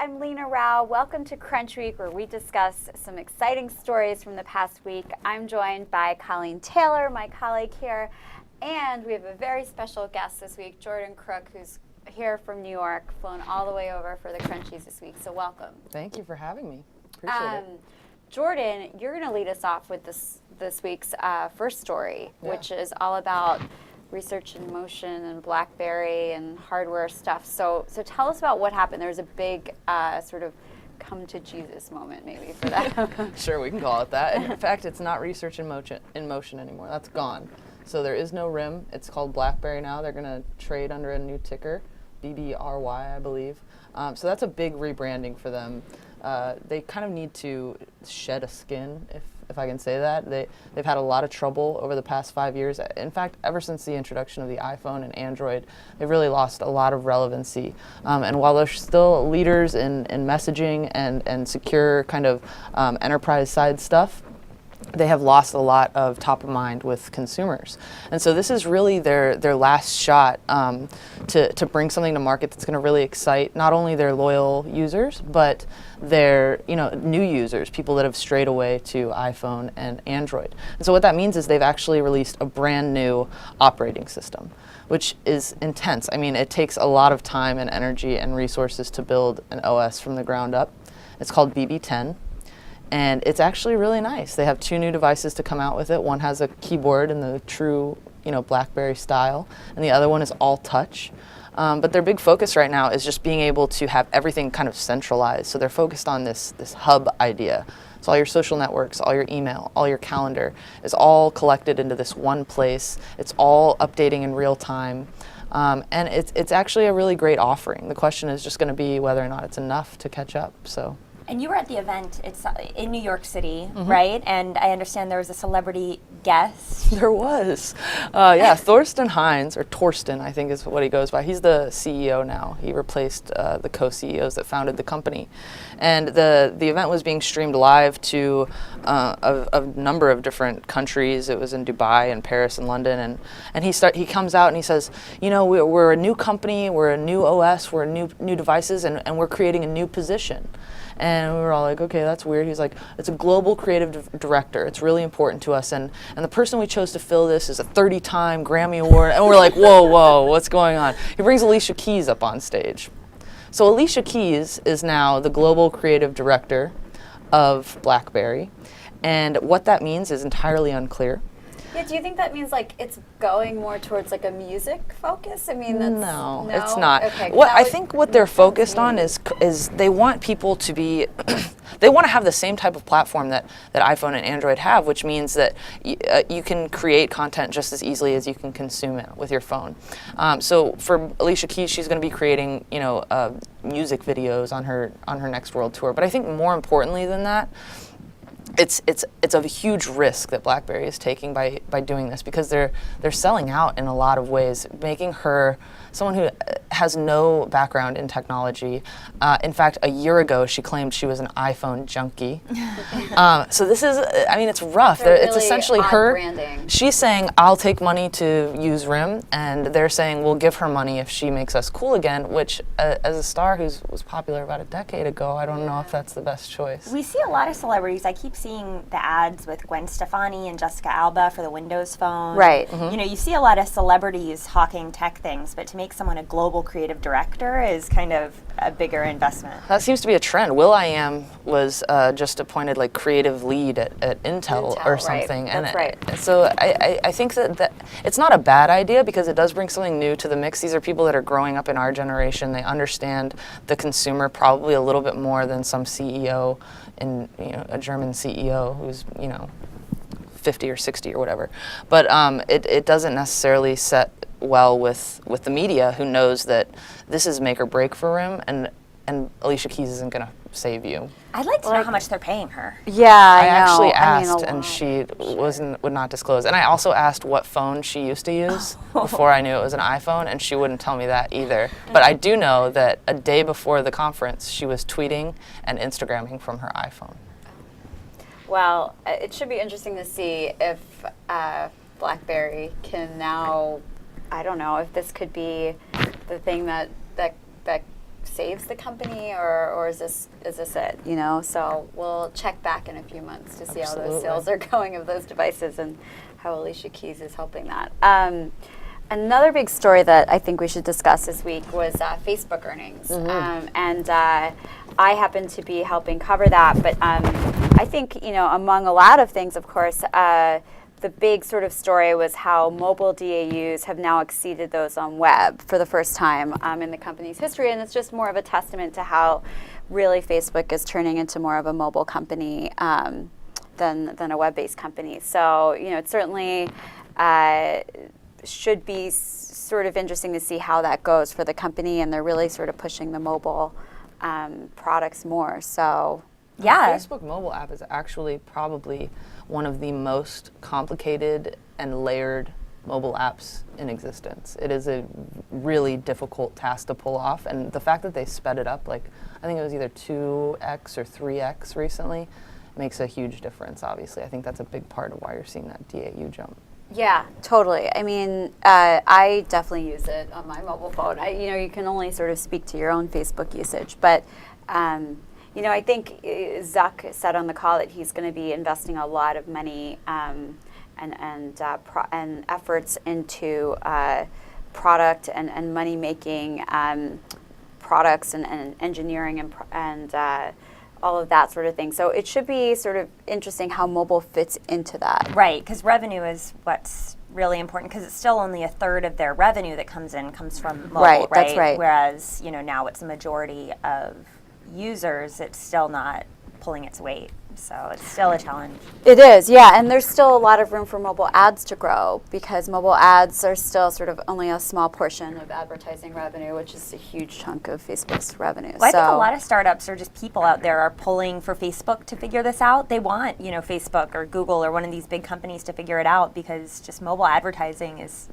I'm Lena Rao. Welcome to CrunchWeek, where we discuss some exciting stories from the past week. I'm joined by Colleen Taylor, my colleague here, and we have a very special guest this week, Jordan Crook, who's here from New York, flown all the way over for the Crunchies this week, so welcome. Thank you for having me. Appreciate it. Jordan, you're going to lead us off with this week's first story, which is all about research in motion and Blackberry and hardware stuff. So tell us about what happened. There was a big sort of come to Jesus moment maybe for that. Sure, we can call it that. In fact, it's not research in motion anymore. That's gone. So there is no RIM. It's called Blackberry now. They're going to trade under a new ticker, BBRY, I believe. So that's a big rebranding for them. They kind of need to shed a skin, if I can say that. They've had a lot of trouble over the past 5 years. In fact, ever since the introduction of the iPhone and Android, they've really lost a lot of relevancy. And while they're still leaders in messaging and secure kind of enterprise side stuff, they have lost a lot of top of mind with consumers. And so this is really their last shot to bring something to market that's going to really excite not only their loyal users, but their new users, people that have strayed away to iPhone and Android. And so what that means is they've actually released a brand new operating system, which is intense. I mean, it takes a lot of time and energy and resources to build an OS from the ground up. It's called BB10. And it's actually really nice. They have 2 new devices to come out with it. One has a keyboard in the true, Blackberry style, and the other one is all touch. But their big focus right now is just being able to have everything kind of centralized. So they're focused on this hub idea. So all your social networks, all your email, all your calendar is all collected into this one place. It's all updating in real time. And it's actually a really great offering. The question is just going to be whether or not it's enough to catch up. And you were at the event. It's in New York City, right? And I understand there was a celebrity guest. There was. Thorsten Heinz, or Torsten, I think is what he goes by. He's the CEO now. He replaced the co-CEOs that founded the company. And the event was being streamed live to a number of different countries. It was in Dubai and Paris and London. And he comes out and he says, we're a new company, we're a new OS, we're new devices, and we're creating a new position. And we were all like, okay, that's weird. He's like, it's a global creative director. It's really important to us. And the person we chose to fill this is a 30-time Grammy Award. And we're like, whoa, what's going on? He brings Alicia Keys up on stage. So Alicia Keys is now the global creative director of Blackberry. And what that means is entirely unclear. Yeah, do you think that means it's going more towards a music focus? I mean, that's no, it's not. Okay, I think what they're focused on is they want people to be, they want to have the same type of platform that iPhone and Android have, which means that you can create content just as easily as you can consume it with your phone. So for Alicia Keys, she's going to be creating, music videos on her next world tour. But I think more importantly than that, it's a huge risk that Blackberry is taking by doing this, because they're selling out in a lot of ways, making her someone who has no background in technology. In fact, a year ago, she claimed she was an iPhone junkie. So this is, it's rough. It's essentially her. Branding. She's saying, I'll take money to use RIM, and they're saying, we'll give her money if she makes us cool again, which, as a star who was popular about a decade ago, I don't know if that's the best choice. We see a lot of celebrities. I keep seeing the ads with Gwen Stefani and Jessica Alba for the Windows Phone. Right. You see a lot of celebrities hawking tech things, but to make someone a global creative director is kind of a bigger investment. That seems to be a trend. will.i.am was just appointed creative lead at Intel or something. Right. That's right. So I think that it's not a bad idea, because it does bring something new to the mix. These are people that are growing up in our generation. They understand the consumer probably a little bit more than some CEO in a German CEO who's 50 or 60 or whatever. But it doesn't necessarily set well with the media, who knows that this is make or break for RIM, and Alicia Keys isn't going to save you. I'd like to know how much they're paying her. Yeah, I know. actually asked, and she would not disclose. And I also asked what phone she used to use before I knew it was an iPhone, and she wouldn't tell me that either. But I do know that a day before the conference, she was tweeting and Instagramming from her iPhone. Well, it should be interesting to see if Blackberry can now, I don't know, if this could be the thing that saves the company, or is this it? You know, so we'll check back in a few months to see how those sales are going of those devices and how Alicia Keys is helping that. Another big story that I think we should discuss this week was Facebook earnings, and I happen to be helping cover that. But I think, you know, among a lot of things, of course, the big sort of story was how mobile DAUs have now exceeded those on web for the first time in the company's history, and it's just more of a testament to how really Facebook is turning into more of a mobile company than a web-based company. So, you know, it certainly should be sort of interesting to see how that goes for the company, and they're really sort of pushing the mobile products more. So, yeah. The Facebook mobile app is actually probably one of the most complicated and layered mobile apps in existence. It is a really difficult task to pull off, and the fact that they sped it up, like I think it was either 2x or 3x recently, makes a huge difference, obviously. I think that's a big part of why you're seeing that DAU jump. Yeah, totally. I mean, I definitely use it on my mobile phone. You know, you can only sort of speak to your own Facebook usage, but you know, I think Zuck said on the call that he's going to be investing a lot of money and efforts into product and money making products and engineering and all of that sort of thing. So it should be sort of interesting how mobile fits into that. Right, because revenue is what's really important, because it's still only a third of their revenue that comes from mobile, right? That's right. Whereas, you know, now it's a majority of users, it's still not pulling its weight. So it's still a challenge. It is, yeah, and there's still a lot of room for mobile ads to grow, because mobile ads are still sort of only a small portion of advertising revenue, which is a huge chunk of Facebook's revenue. Well, I think a lot of startups or just people out there are pulling for Facebook to figure this out. They want, you know, Facebook or Google or one of these big companies to figure it out, because just mobile advertising is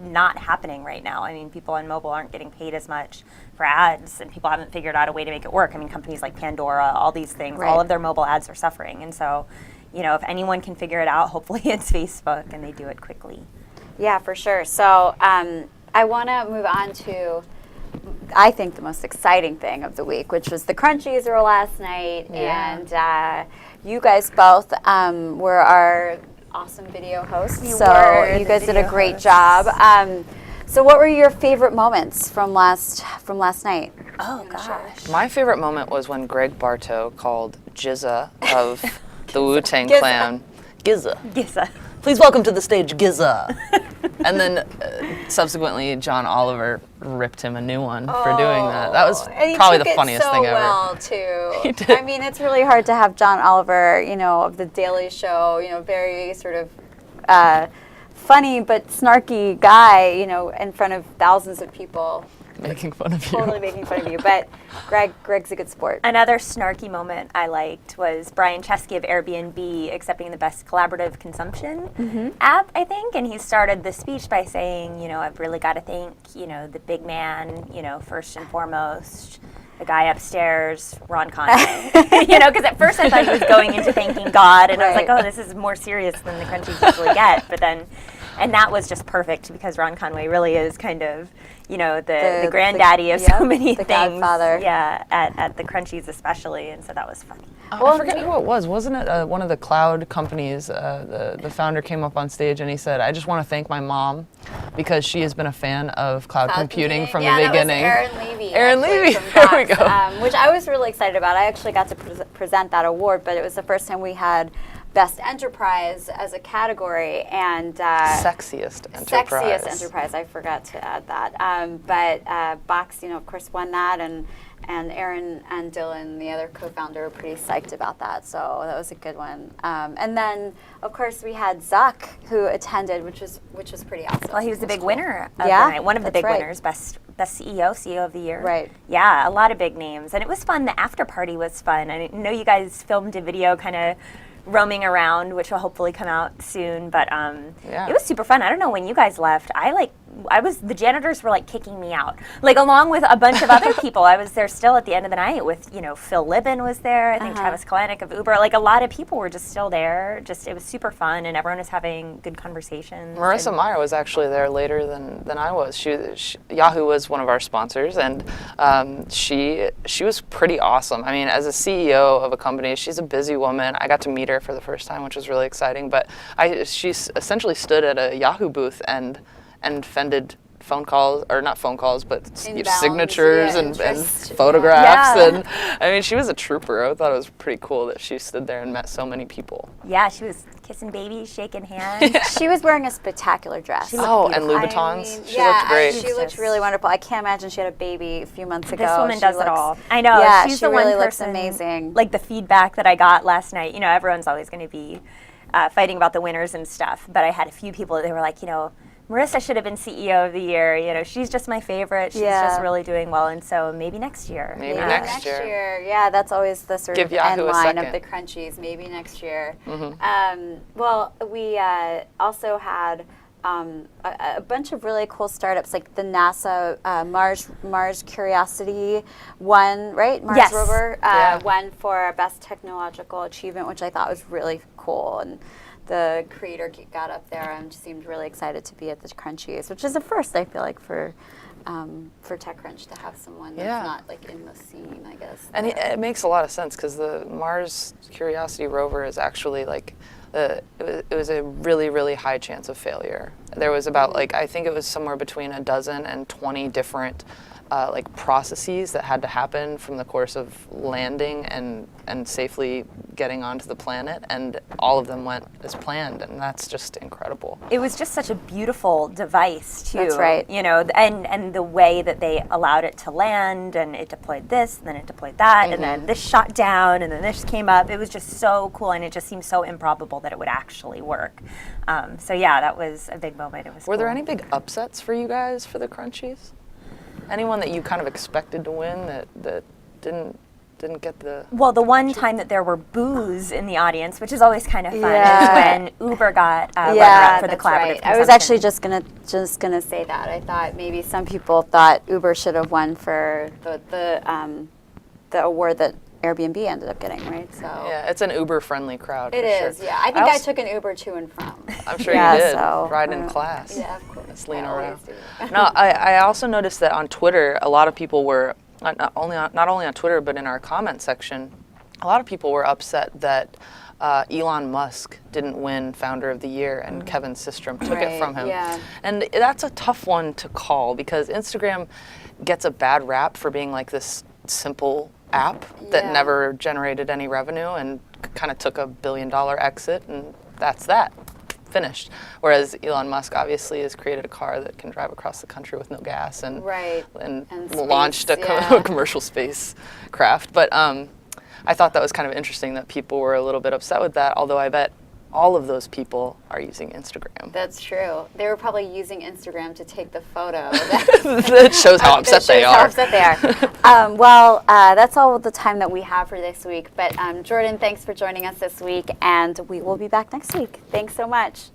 not happening right now. I mean, people on mobile aren't getting paid as much for ads, and people haven't figured out a way to make it work. I mean, companies like Pandora, all these things, all of their mobile ads are suffering. And so, you know, if anyone can figure it out, hopefully it's Facebook, and they do it quickly. Yeah, for sure. So I want to move on to, I think, the most exciting thing of the week, which was the Crunchies were last night. Yeah. And you guys both were our awesome video hosts. So you guys did a great job. So what were your favorite moments from last night? Oh, gosh. My favorite moment was when Greg Bartow called Jizza of the Wu-Tang Gizza. Clan Gizza. Please welcome to the stage, Gizza. And then subsequently, John Oliver ripped him a new one for doing that. That was probably the funniest thing ever. Well, too. He did. I mean, it's really hard to have John Oliver, you know, of the Daily Show, you know, very sort of funny but snarky guy, you know, in front of thousands of people. Making fun of you. Totally making fun of you, but Greg's a good sport. Another snarky moment I liked was Brian Chesky of Airbnb accepting the best collaborative consumption app, I think, and he started the speech by saying, you know, I've really got to thank, you know, the big man, you know, first and foremost, the guy upstairs, Ron Conway. You know, because at first I thought he was going into thanking God, and I was like, oh, this is more serious than the Crunchies usually get, but then, and that was just perfect, because Ron Conway really is kind of, you know, the granddaddy of so many things. Godfather. Yeah, at the Crunchies especially, and so that was funny. I forget who it was. Wasn't it one of the cloud companies? The founder came up on stage and he said, I just want to thank my mom, because she has been a fan of cloud computing from the beginning. That was Erin Levy. Erin Levy, from there we Vox, go. Which I was really excited about. I actually got to present that award, but it was the first time we had Best Enterprise as a category, and Sexiest Enterprise. Sexiest Enterprise. I forgot to add that. But Box, you know, of course, won that, and Aaron and Dylan, the other co-founder, were pretty psyched about that. So that was a good one. And then, of course, we had Zuck, who attended, which was pretty awesome. Well, he was the big winner of the Yeah, night. One of the that's big right. winners, best CEO of the year. Right. Yeah, a lot of big names. And it was fun. The after party was fun. I know you guys filmed a video kind of roaming around, which will hopefully come out soon, but it was super fun. I don't know when you guys left. I the janitors were like kicking me out, like along with a bunch of other people. I was there still at the end of the night with, Phil Libin was there, I think Travis Kalanick of Uber, like a lot of people were just still there. It was super fun, and everyone was having good conversations. Marissa Meyer was actually there later than I was. Yahoo was one of our sponsors, and she was pretty awesome. I mean, as a CEO of a company, she's a busy woman. I got to meet her for the first time, which was really exciting. But she essentially stood at a Yahoo booth and fended phone calls, or not phone calls, but signatures and photographs. Yeah. And I mean, she was a trooper. I thought it was pretty cool that she stood there and met so many people. Yeah, she was kissing babies, shaking hands. She was wearing a spectacular dress. And Louboutins. She looked great. She looked really wonderful. I can't imagine she had a baby a few months ago. This woman She does it all. I know. Yeah, she's she the really one looks person, amazing. Like the feedback that I got last night, everyone's always going to be fighting about the winners and stuff, but I had a few people that they were like, Marissa should have been CEO of the year. She's just my favorite. She's just really doing well, and so maybe next year. Maybe next year. Yeah, that's always the sort of end line of the second. Crunchies. Maybe next year. Mm-hmm. Well, we also had a bunch of really cool startups, like the NASA Mars Curiosity won, right? Mars rover won for best technological achievement, which I thought was really cool. And the creator got up there and seemed really excited to be at the Crunchies, which is a first, I feel like, for TechCrunch to have someone that's not like in the scene, I guess. And it makes a lot of sense because the Mars Curiosity rover is actually like it was a really, really high chance of failure. There was about I think it was somewhere between a dozen and 20 different processes that had to happen from the course of landing and safely getting onto the planet, and all of them went as planned, and that's just incredible. It was just such a beautiful device too. That's right. And the way that they allowed it to land, and it deployed this, and then it deployed that, and then this shot down, and then this came up. It was just so cool, and it just seemed so improbable that it would actually work. So yeah, that was a big moment. It was. Were there any big upsets for you guys for the Crunchies? Anyone that you kind of expected to win that didn't get the... Well, the one time that there were boos in the audience, which is always kind of fun, is when Uber got runner-up for the collaborative consumption. I was actually just gonna say that. I thought maybe some people thought Uber should have won for the award that Airbnb ended up getting, right? So yeah, it's an Uber-friendly crowd. It is, sure. yeah. I think I took an Uber to and from. I'm sure you did. So, riding in class. Yeah, of course. Just lean around. No, I also noticed that on Twitter, a lot of people were not only on Twitter, but in our comment section, a lot of people were upset that Elon Musk didn't win Founder of the Year and Kevin Systrom took it from him. Yeah. And that's a tough one to call because Instagram gets a bad rap for being like this simple app that never generated any revenue and kind of took $1 billion exit, and that's that. Finished. Whereas Elon Musk obviously has created a car that can drive across the country with no gas and launched a commercial spacecraft. But I thought that was kind of interesting that people were a little bit upset with that, although I bet all of those people are using Instagram. That's true. They were probably using Instagram to take the photo. That shows how upset they are. How upset they are. Well, that's all the time that we have for this week. But Jordan, thanks for joining us this week, and we will be back next week. Thanks so much.